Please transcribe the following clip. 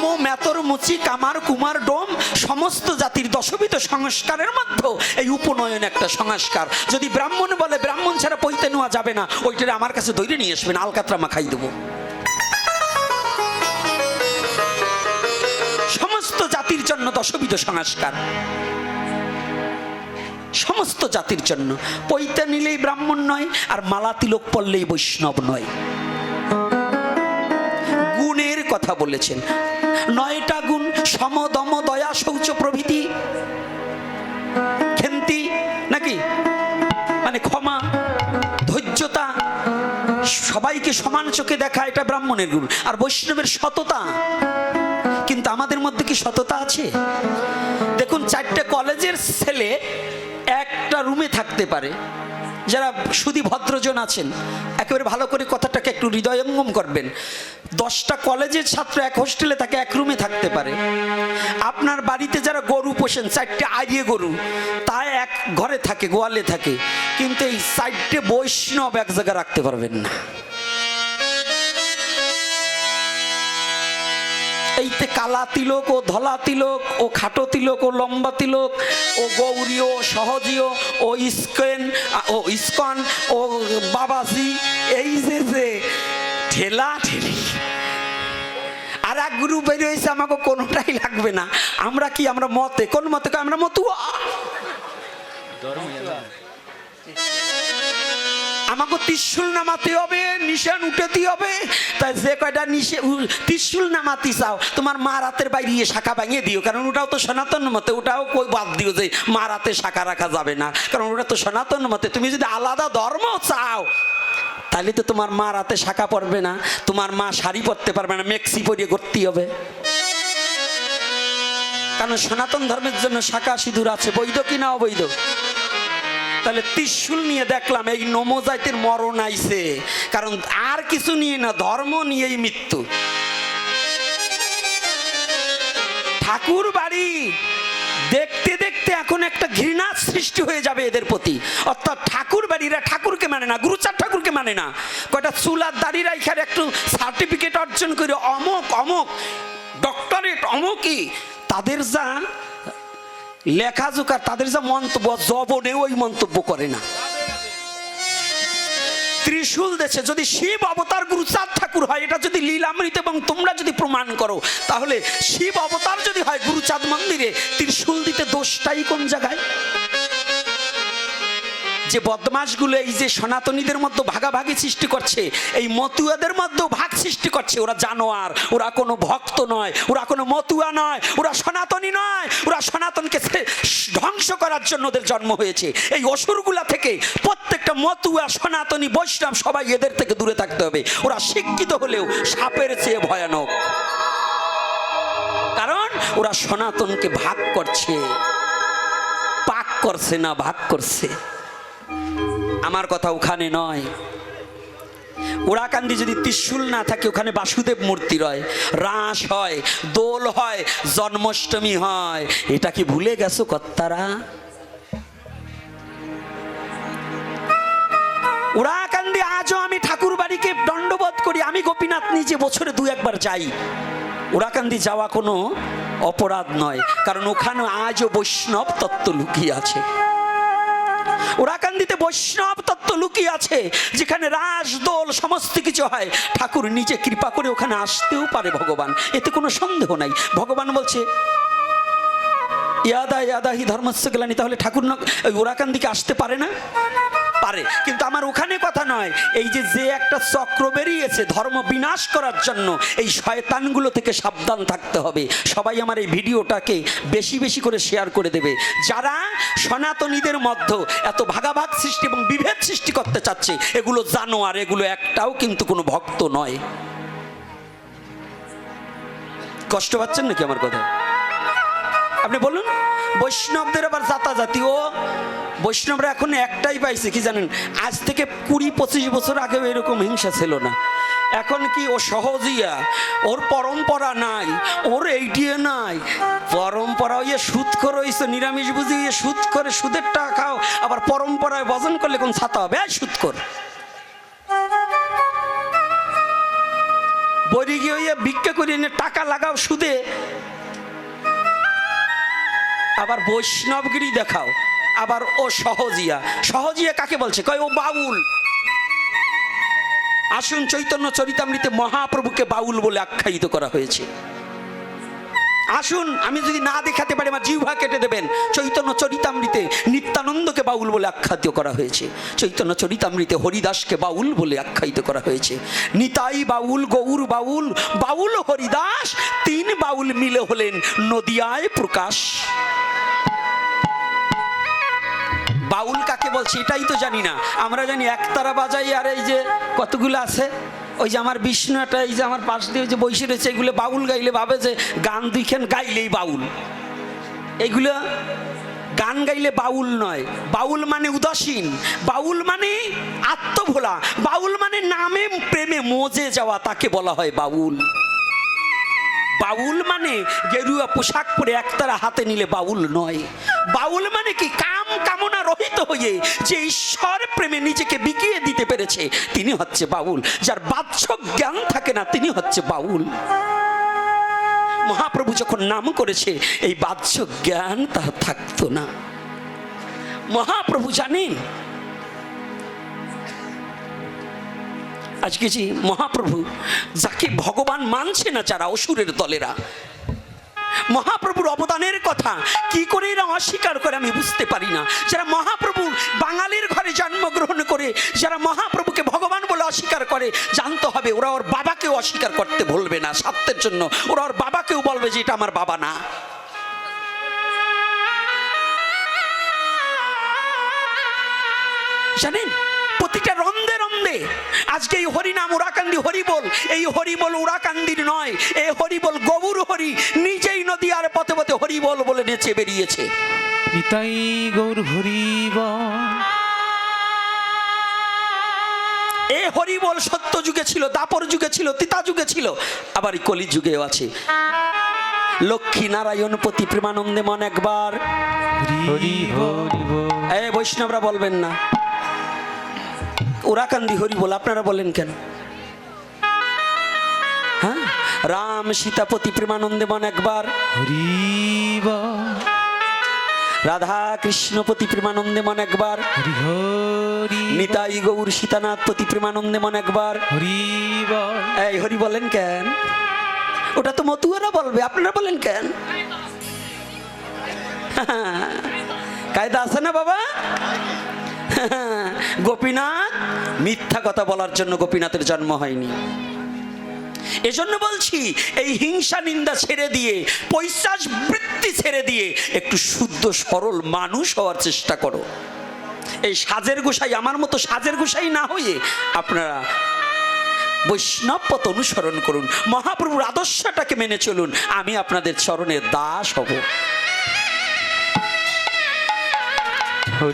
যম, মেতর, মুচি, কামার, কুমার, ডোম সমস্ত জাতির দশবিধ সংস্কারের মধ্যে এই উপনয়ন একটা সংস্কার। যদি ব্রাহ্মণ বলে ব্রাহ্মণ ছাড়া পৈতে নেওয়া যাবে না, ওইটা আমার কাছে ধরে নিয়ে আসবেন, আলকাতরা মাখাই দেবো। সমস্ত জাতির জন্য দশবিধ সংস্কার, সমস্ত জাতির জন্য। পৈতে নিলেই ব্রাহ্মণ নয়, আর মালা তিলক পড়লেই বৈষ্ণব নয়। গুণের কথা বলেছেন, 9টা গুণ, সম, দম, দয়া, শৌচ প্রভৃতি। খেন্তি নাকি মানে ক্ষমা, ধৈর্যতা, সবাইকে সমান চোখে দেখা, এটা ব্রাহ্মণের গুণ। আর বৈষ্ণবের সততা। কিন্তু আমাদের মধ্যে কি সততা আছে? দেখুন, 4টে কলেজের ছেলে একটা রুমে থাকতে পারে। যারা শুধু ভদ্রজন আছেন একেবারে ভালো করে কথাটাকে একটু হৃদয়ঙ্গম করবেন। 10টা কলেজের ছাত্র এক হোস্টেলে থাকে, এক রুমে থাকতে পারে। আপনার বাড়িতে যারা গরু পোষেন, 4টে আড়িয়ে গরু, তা এক ঘরে থাকে, গোয়ালে থাকে। কিন্তু এই 4টে বৈষ্ণব এক জায়গায় রাখতে পারবেন না। এইতে কালা তিলক ও ধলা তিলক ও খাটো তিলক ও লম্বা তিলক ও গৌরীয় সহজীয় ও ইস্কন ও বাবাজি, এই যে ঠেলা ঠেলি। আর এক গ্রুপ বেরিয়ে হয়েছে, আমাকে কোনোটাই লাগবে না। আমরা কি? আমরা মতে। কোন মতে? আমরা মতুয়া। আমাকে ত্রিশূল নামাতে হবে, নিশান উঠাতে হবে। তাই যে কয়টা ত্রিশূল নামাতে চাও, তোমার মা রাতের বাইরে শাখা ভাঙিয়ে দিও, কারণ ওটাও তো সনাতন মতে। ওটাও কই বাদ দিও যে মা রাতে শাখা রাখা যাবে না, কারণ ওটা তো সনাতন মতে। তুমি যদি আলাদা ধর্ম চাও, তাহলে তো তোমার মা রাতে শাখা পরবে না, তোমার মা শাড়ি পরতে পারবে না, মেক্সি পরিয়ে করতে হবে। কারণ সনাতন ধর্মের জন্য শাখা সিঁদুর আছে, বৈধ কি না অবৈধ? তাহলে ত্রিশূল নিয়ে দেখলাম এই নমজাইতের মরণ আইছে, কারণ আর কিছু নিয়ে না, ধর্ম নিয়েই মৃত্যু। ঠাকুর বাড়ি দেখতে দেখতে এখন একটা ঘৃণা সৃষ্টি হয়ে যাবে এদের প্রতি। অর্থাৎ ঠাকুর বাড়িরা ঠাকুরকে মানে না, গুরুচাঁদ ঠাকুরকে মানে না। কয়টা চুলার দাড়ি রাইখার একটু সার্টিফিকেট অর্জন করে অমুক অমুক ডক্টরেট অমুকই, তাদের যা লেখাজোকা, তাদের যা মন্তব্য, জবনে ওই মন্তব্য করে না। ত্রিশূল দেশে যদি শিব অবতার গুরুচাঁদ ঠাকুর হয়, এটা যদি লীলামৃত এবং তোমরা যদি প্রমাণ করো, তাহলে শিব অবতার যদি হয় গুরুচাঁদ মন্দিরে, ত্রিশূল দিতে দোষটাই কোন জায়গায়? যে বদমাশগুলো এই যে সনাতনীদের মধ্যে ভাগাভাগি সৃষ্টি করছে, এই মতুয়াদের মধ্যেও ভাগ সৃষ্টি করছে। ওরা জানোয়ার, ওরা কোনো ভক্ত নয়, ওরা কোনো মতুয়া নয়, ওরা সনাতনী নয়। ওরা সনাতনকে ধ্বংস করার জন্য ওদের জন্ম হয়েছে। এই অসুরগুলা থেকে প্রত্যেকটা মতুয়া, সনাতনী, বৈষ্ণব সবাই এদের থেকে দূরে থাকতে হবে। ওরা শিক্ষিত হলেও সাপের চেয়ে ভয়ানক, কারণ ওরা সনাতনকে ভাগ করছে, পাক করছে না, ভাগ করছে। আমার কথা ওখানে নয়। ওরাকান্দি যদি ত্রিশূল না থাকে, ওখানে বাসুদেব মূর্তি রয়, রাস হয়, দোল হয়, জন্মাষ্টমী হয়। এটা কি ভুলে গেছো কর্তারা? ওরাকান্দি আজও আমি ঠাকুর বাড়িকে দণ্ডবোধ করি। আমি গোপীনাথ নিজে বছরে 2-1 যাই। ওরাকান্দি যাওয়া কোনো অপরাধ নয়, কারণ ওখানে আজও বৈষ্ণব তত্ত্ব লুকিয়ে আছে। ওরাকান্দিতে বৈষ্ণব তত্ত্ব লুকিয়ে আছে, যেখানে রাস দোল সমস্ত কিছু হয়। ঠাকুর নিজে কৃপা করে ওখানে আসতেও পারে ভগবান, এতে কোনো সন্দেহ নাই। ভগবান বলছে ইয়াদা ইয়াদা হি ধর্মস্য গ্লানি, তাহলে ঠাকুর ওরাকান্দিকে আসতে পারে না? পারে। কিন্তু আমার ওখানে কথা নয়। এই যে একটা চক্র বেরিয়েছে ধর্ম বিনাশ করার জন্য, এই শয়তানগুলো থেকে সাবধান থাকতে হবে। সবাই আমার এই ভিডিওটাকে বেশি বেশি করে শেয়ার করে দেবে। যারা সনাতনীদের মধ্যে এত ভাগাভাগ সৃষ্টি এবং বিভেদ সৃষ্টি করতে চাচ্ছে, এগুলো জানোয়ার, এগুলো একটাও কিন্তু কোনো ভক্ত নয়। কষ্ট পাচ্ছেন নাকি আমার কথা? আপনি বলুন। বৈষ্ণবদের আবার জাতাজাতি, ও বৈষ্ণবরা এখন একটাই পাইছে কি জানেন? আজ থেকে 20-25 বছর আগেও এরকম হিংসা ছিল না। এখন কি ও সহজিয়া, ওর পরম্পরা নাই, ওর এইটিয়ে নাই। পরম্পরা ইয়ে সুদ করে হইছে, নিরামিষ বুঝি ইয়ে সুদ করে, সুদের টাকা খাও, আবার পরম্পরায় ভজন করলে কোন ছাতা হবে? সুদ কর। বলি গিয়ে ভিক্ষা করে এনে টাকা লাগাও সুদে, আবার বৈষ্ণবগিরি দেখাও, আবার ও সহজিয়া। সহজিয়া কাকে বলছে? কয় ও বাউল। আসুন, চৈতন্য চরিতামৃতে মহাপ্রভুকে বাউল বলে আখ্যায়িত করা হয়েছে। আসুন, আমি যদি না দেখাতে পারি আমার জিহ্বা কেটে দেবেন। চৈতন্য চরিতামৃতে নিত্যানন্দকে বাউল বলে আখ্যায়িত করা হয়েছে। চৈতন্য চরিতামৃতে হরিদাসকে বাউল বলে আখ্যায়িত করা হয়েছে। নিতাই বাউল, গৌর বাউল, বাউল হরিদাস, তিন বাউল মিলে হলেন নদিয়ায় প্রকাশ। বাউল কাকে বলছে এটাই তো জানি না। আমরা জানি একতারা বাজাই, আর এই যে কতগুলো আছে, ওই যে আমার বিষ্ণু একটা, এই যে আমার পাশ দিয়ে যে বসে রয়েছে, এগুলো বাউল গাইলে ভাবে যে গান দুইখান গাইলেই বাউল। এগুলো গান গাইলে বাউল নয়। বাউল মানে উদাসীন, বাউল মানে আত্মভোলা, বাউল মানে নামে প্রেমে মজে যাওয়া, তাকে বলা হয় বাউল। বাউল মানে গেরুয়া পোশাক পরে একতারা হাতে নিলে বাউল নয়। বাউল মানে কি? কাম কামনা রহিত হয়ে যে ঈশ্বর প্রেমে নিজেকে বিকিয়ে দিতে পেরেছে, তিনি হচ্ছে বাউল। যার বাহ্যিক জ্ঞান থাকে না, তিনি হচ্ছে বাউল। মহাপ্রভু যখন নাম করেছে, এই বাহ্যিক জ্ঞান তার থাকতো না। মহাপ্রভু জানেন, আজকে যে মহাপ্রভু যাকে ভগবান মানছে না, যারা অসুরের দলেরা, মহাপ্রভুর অবদানের কথা কি করে এরা অস্বীকার করে আমি বুঝতে পারি না। যারা মহাপ্রভু বাঙালির ঘরে জন্মগ্রহণ করে যারা মহাপ্রভুকে ভগবান বলে অস্বীকার করে, জানতে হবে ওরা ওর বাবাকেও অস্বীকার করতে ভুলবে না। স্বার্থের জন্য ওরা ওর বাবাকেও বলবে যে এটা আমার বাবা না। জানেন, প্রতিটা রন্দে রন্দে আজকে এই হরিনাম উড়াকান্দি হরিবোল, এই হরিবোল উড়াকান্দির নয়, এই হরিবোল গৌর হরি নিজেই নদীয়ার পথে পথে হরিবোল বলে নেচে বেরিয়েছে। নিতাই গৌর হরিবোল। এ হরিবোল সত্য যুগে ছিল, দাপর যুগে ছিল, তিতা যুগে ছিল, আবার কলি যুগেও আছে। লক্ষ্মী নারায়ণ পতি প্রেমানন্দে মন একবার হরি হরি বল। এ বৈষ্ণবরা বলবেন না উড়াকান্দি হরি বল, আপনারা বলেন কেন? হ্যাঁ, রাম সীতাপতি প্রেমানন্দে মন একবার হরি বল। রাধা কৃষ্ণপতি প্রেমানন্দে মন একবার হরি হরি। নিতাই গৌর সীতানাথ পতি প্রেমানন্দে মন একবার হরি বল। এই হরি বলেন কেন? ওটা তো মতুয়ারা বলবে, আপনারা বলেন কেন? কায়দা আছে না বাবা? গোপীনাথ মিথ্যা কথা বলার জন্য গোপীনাথের জন্ম হয়নি। এজন্য বলছি, এই হিংসা নিন্দা ছেড়ে দিয়ে, পৈশাচ বৃত্তি ছেড়ে দিয়ে একটু শুদ্ধ সরল মানুষ হওয়ার চেষ্টা করো। এই সাজের গোসাই, আমার মতো সাজের গোসাই না হয়ে আপনারা বৈষ্ণব পথ অনুসরণ করুন, মহাপ্রভুর আদর্শটাকে মেনে চলুন। আমি আপনাদের চরণের দাস হব।